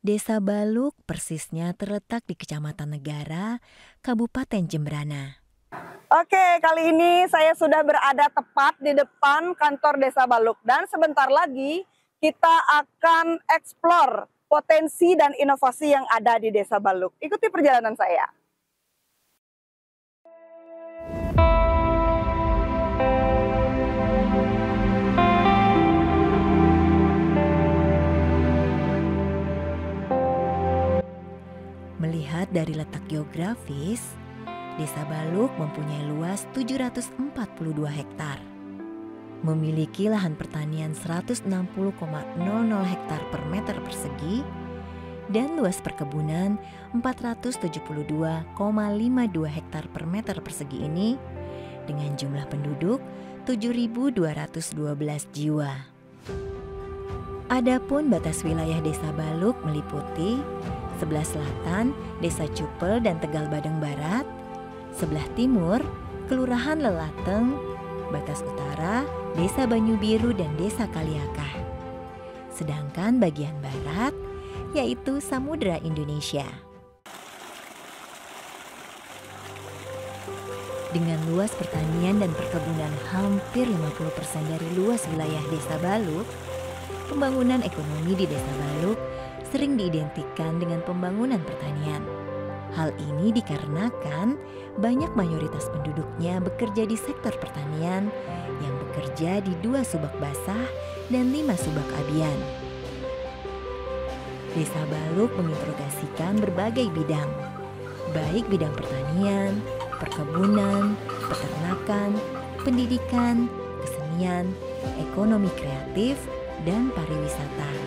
Desa Baluk persisnya terletak di Kecamatan Negara, Kabupaten Jembrana. Oke, kali ini saya sudah berada tepat di depan kantor Desa Baluk dan sebentar lagi kita akan eksplor potensi dan inovasi yang ada di Desa Baluk. Ikuti perjalanan saya. Melihat dari letak geografis, Desa Baluk mempunyai luas 742 hektar. Memiliki lahan pertanian 160,00 hektar per meter persegi dan luas perkebunan 472,52 hektar per meter persegi ini dengan jumlah penduduk 7.212 jiwa. Adapun batas wilayah Desa Baluk meliputi sebelah selatan Desa Cupel dan Tegal Badeng Barat, sebelah timur Kelurahan Lelateng, batas utara Desa Banyu Biru dan Desa Kaliakah. Sedangkan bagian barat yaitu Samudra Indonesia. Dengan luas pertanian dan perkebunan hampir 50% dari luas wilayah Desa Baluk, pembangunan ekonomi di Desa Baluk sering diidentikan dengan pembangunan pertanian. Hal ini dikarenakan banyak mayoritas penduduknya bekerja di sektor pertanian yang bekerja di 2 subak basah dan 5 subak abian. Desa Baluk mengintegrasikan berbagai bidang, baik bidang pertanian, perkebunan, peternakan, pendidikan, kesenian, ekonomi kreatif, dan pariwisata.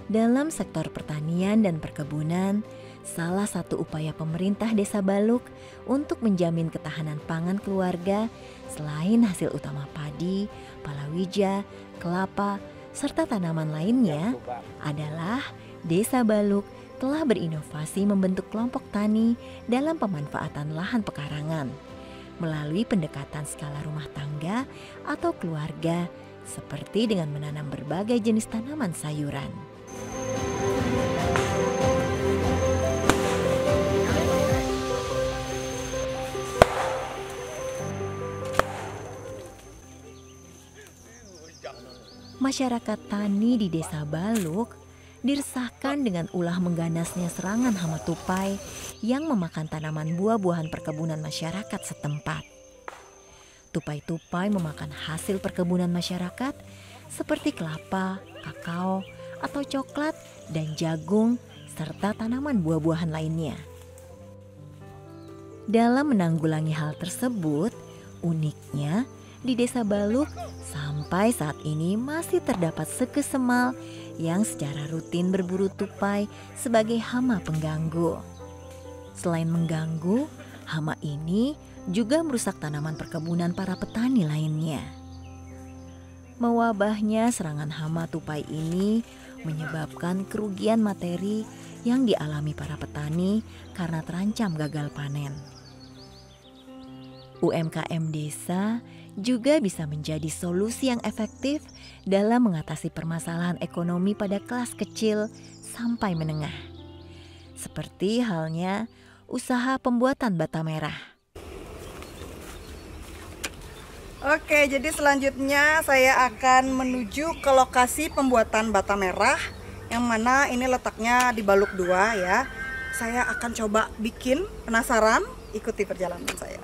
Dalam sektor pertanian dan perkebunan, salah satu upaya pemerintah Desa Baluk untuk menjamin ketahanan pangan keluarga selain hasil utama padi, palawija, kelapa, serta tanaman lainnya adalah Desa Baluk telah berinovasi membentuk kelompok tani dalam pemanfaatan lahan pekarangan melalui pendekatan skala rumah tangga atau keluarga seperti dengan menanam berbagai jenis tanaman sayuran. Masyarakat tani di Desa Baluk diresahkan dengan ulah mengganasnya serangan hama tupai yang memakan tanaman buah-buahan perkebunan masyarakat setempat. Tupai-tupai memakan hasil perkebunan masyarakat seperti kelapa, kakao, atau coklat dan jagung serta tanaman buah-buahan lainnya. Dalam menanggulangi hal tersebut, uniknya di Desa Baluk sampai saat ini masih terdapat sekesemal yang secara rutin berburu tupai sebagai hama pengganggu. Selain mengganggu, hama ini juga merusak tanaman perkebunan para petani lainnya. Mewabahnya serangan hama tupai ini menyebabkan kerugian materi yang dialami para petani karena terancam gagal panen. UMKM desa juga bisa menjadi solusi yang efektif dalam mengatasi permasalahan ekonomi pada kelas kecil sampai menengah. Seperti halnya usaha pembuatan bata merah. Oke, jadi selanjutnya saya akan menuju ke lokasi pembuatan bata merah yang mana ini letaknya di Baluk 2 ya. Saya akan coba bikin, penasaran? Ikuti perjalanan saya.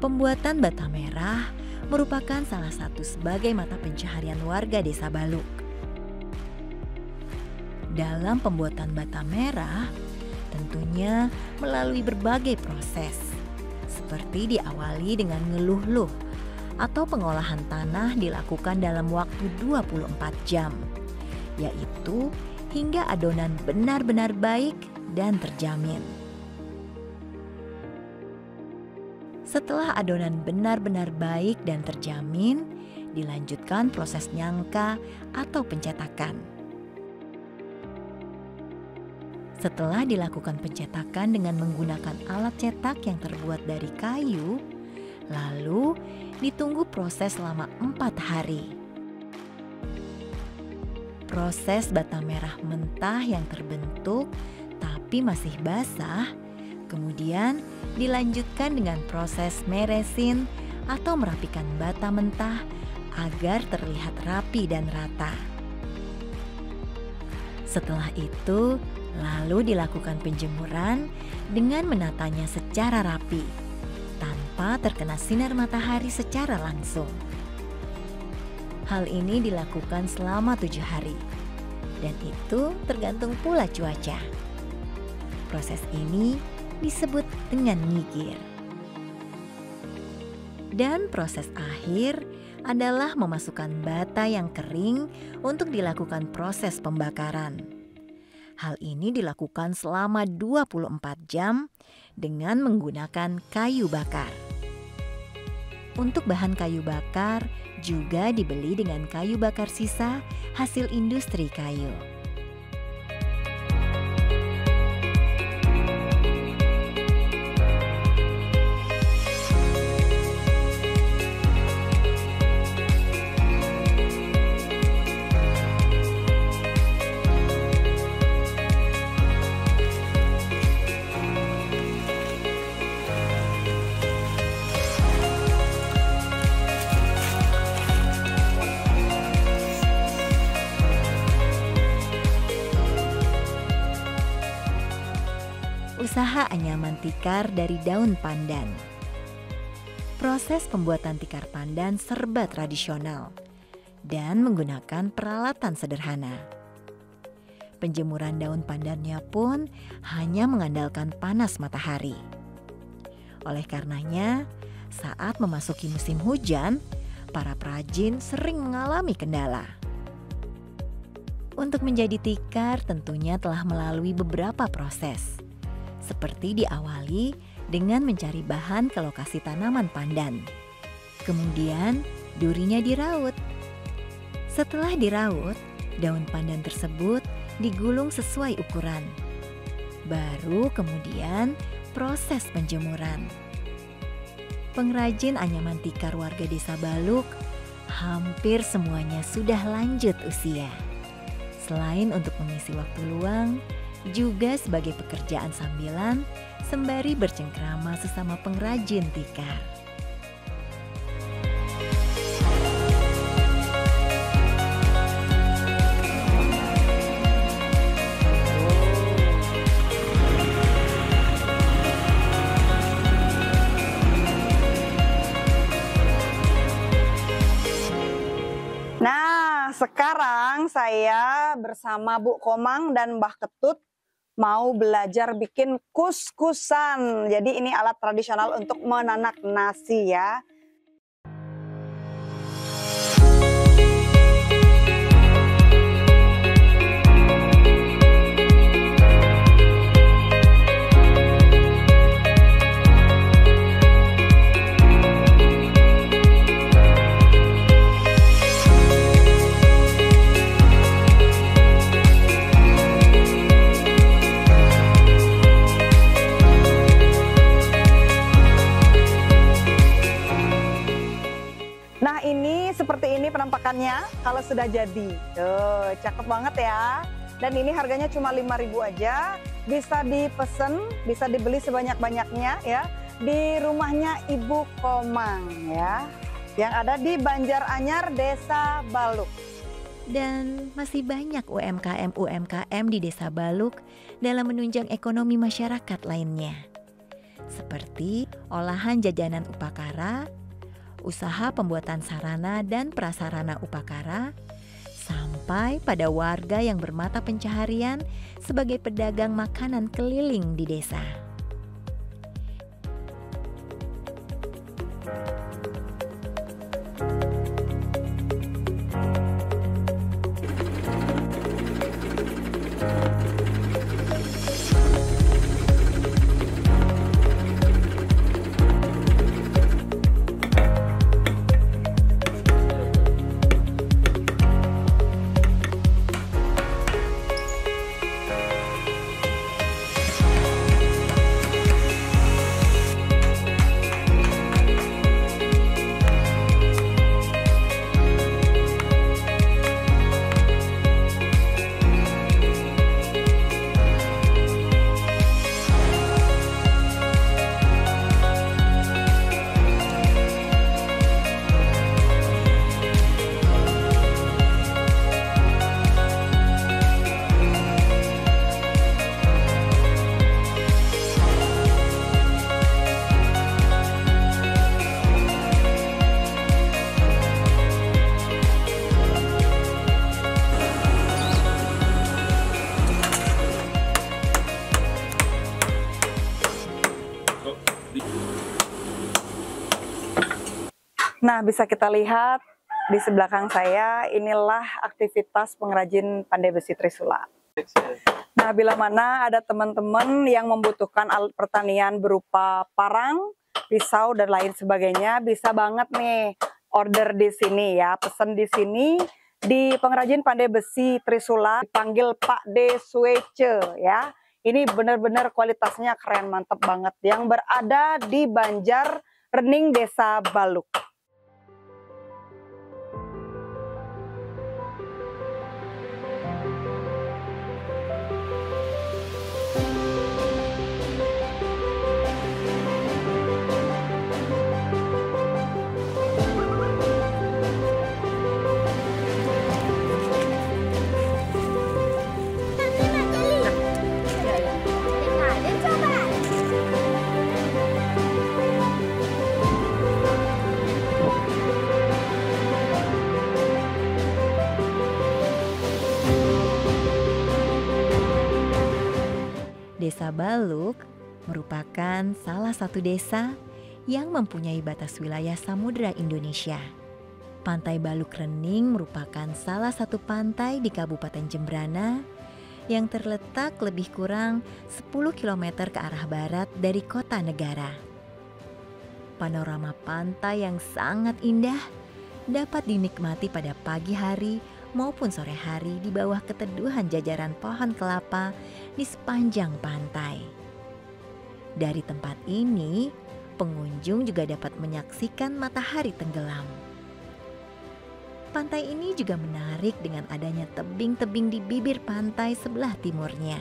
Pembuatan bata merah merupakan salah satu sebagai mata pencaharian warga Desa Baluk. Dalam pembuatan bata merah, tentunya melalui berbagai proses, seperti diawali dengan ngeluh-luh atau pengolahan tanah dilakukan dalam waktu 24 jam, yaitu hingga adonan benar-benar baik dan terjamin. Setelah adonan benar-benar baik dan terjamin, dilanjutkan proses nyangka atau pencetakan. Setelah dilakukan pencetakan dengan menggunakan alat cetak yang terbuat dari kayu, lalu ditunggu proses selama 4 hari. Proses bata merah mentah yang terbentuk tapi masih basah, kemudian dilanjutkan dengan proses meresin atau merapikan bata mentah agar terlihat rapi dan rata. Setelah itu, lalu dilakukan penjemuran dengan menatanya secara rapi, tanpa terkena sinar matahari secara langsung. Hal ini dilakukan selama 7 hari, dan itu tergantung pula cuaca. Proses ini disebut dengan nyigir. Dan proses akhir adalah memasukkan bata yang kering untuk dilakukan proses pembakaran. Hal ini dilakukan selama 24 jam dengan menggunakan kayu bakar. Untuk bahan kayu bakar juga dibeli dengan kayu bakar sisa hasil industri kayu. Usaha anyaman tikar dari daun pandan. Proses pembuatan tikar pandan serba tradisional dan menggunakan peralatan sederhana. Penjemuran daun pandannya pun hanya mengandalkan panas matahari. Oleh karenanya, saat memasuki musim hujan, para perajin sering mengalami kendala. Untuk menjadi tikar tentunya telah melalui beberapa proses. Seperti diawali dengan mencari bahan ke lokasi tanaman pandan. Kemudian durinya diraut. Setelah diraut, daun pandan tersebut digulung sesuai ukuran. Baru kemudian proses penjemuran. Pengrajin anyaman tikar warga Desa Baluk hampir semuanya sudah lanjut usia. Selain untuk mengisi waktu luang, juga sebagai pekerjaan sambilan sembari bercengkrama sesama pengrajin tikar. Nah, sekarang saya bersama Bu Komang dan Mbah Ketut mau belajar bikin kus-kusan. Jadi ini alat tradisional untuk menanak nasi ya. Nah ini seperti ini penampakannya kalau sudah jadi. Tuh, cakep banget ya. Dan ini harganya cuma 5.000 aja. Bisa dipesen, bisa dibeli sebanyak-banyaknya ya. Di rumahnya Ibu Komang ya. Yang ada di Banjaranyar, Desa Baluk. Dan masih banyak UMKM-UMKM di Desa Baluk dalam menunjang ekonomi masyarakat lainnya. Seperti olahan jajanan upakara, usaha pembuatan sarana dan prasarana upakara, sampai pada warga yang bermata pencaharian sebagai pedagang makanan keliling di desa. Nah, bisa kita lihat di belakang saya, inilah aktivitas pengrajin pandai besi Trisula. Nah, bila mana ada teman-teman yang membutuhkan alat pertanian berupa parang, pisau, dan lain sebagainya, bisa banget nih order di sini ya, pesan di sini di pengrajin pandai besi Trisula, dipanggil Pak De Suece ya. Ini benar-benar kualitasnya keren, mantep banget, yang berada di Banjar Rening, Desa Baluk. Desa Baluk merupakan salah satu desa yang mempunyai batas wilayah Samudra Indonesia. Pantai Baluk Rening merupakan salah satu pantai di Kabupaten Jembrana yang terletak lebih kurang 10 km ke arah barat dari kota negara. Panorama pantai yang sangat indah dapat dinikmati pada pagi hari maupun sore hari di bawah keteduhan jajaran pohon kelapa di sepanjang pantai. Dari tempat ini, pengunjung juga dapat menyaksikan matahari tenggelam. Pantai ini juga menarik dengan adanya tebing-tebing di bibir pantai sebelah timurnya.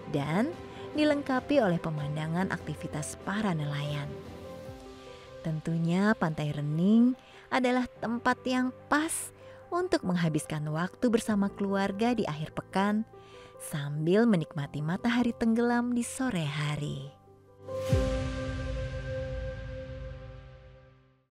Dan dilengkapi oleh pemandangan aktivitas para nelayan. Tentunya Pantai Rening adalah tempat yang pas untuk menghabiskan waktu bersama keluarga di akhir pekan sambil menikmati matahari tenggelam di sore hari.